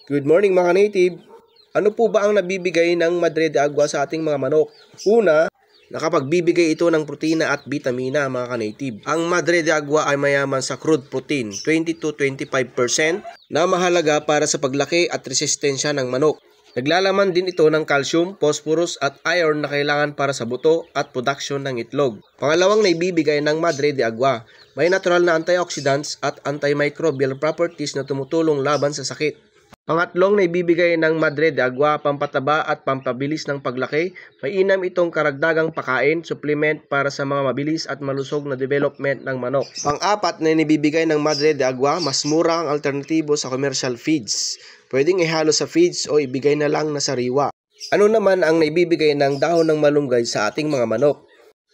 Good morning mga native. Ano po ba ang nabibigay ng Madre de Agua sa ating mga manok? Una, nakapagbibigay ito ng protina at bitamina mga native. Ang Madre de Agua ay mayaman sa crude protein, 20 to 25% na mahalaga para sa paglaki at resistensya ng manok. Naglalaman din ito ng calcium, phosphorus at iron na kailangan para sa buto at production ng itlog. Pangalawang naibibigay ng Madre de Agua, may natural na antioxidants at antimicrobial properties na tumutulong laban sa sakit. Pangatlong naibibigay ng Madre de Agua, pampataba at pampabilis ng paglaki. Mainam itong karagdagang pakain, supplement para sa mga mabilis at malusog na development ng manok. Pang-apat na naibibigay ng Madre de Agua, mas mura ang alternatibo sa commercial feeds. Pwedeng ihalo sa feeds o ibigay na lang na sariwa. Ano naman ang naibibigay ng dahon ng malunggay sa ating mga manok?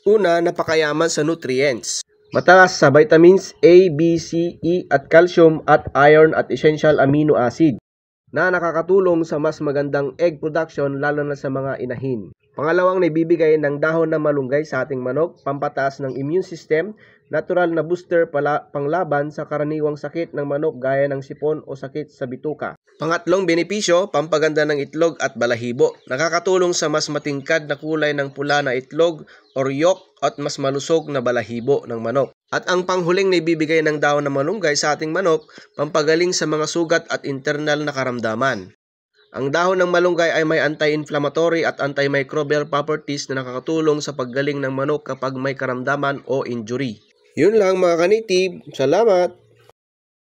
Una, napakayaman sa nutrients. Mataas sa vitamins A, B, C, E at calcium at iron at essential amino acid na nakakatulong sa mas magandang egg production lalo na sa mga inahin. Pangalawang naibibigay ng dahon ng malunggay sa ating manok, pampataas ng immune system, natural na booster panglaban sa karaniwang sakit ng manok gaya ng sipon o sakit sa bituka. Pangatlong benepisyo, pampaganda ng itlog at balahibo. Nakakatulong sa mas matingkad na kulay ng pula na itlog or yolk at mas malusog na balahibo ng manok. At ang panghuling naibibigay ng dahon ng malunggay sa ating manok, pampagaling sa mga sugat at internal na karamdaman. Ang dahon ng malunggay ay may anti-inflammatory at antimicrobial properties na nakakatulong sa paggaling ng manok kapag may karamdaman o injury. Yun lang mga kanitib. Salamat!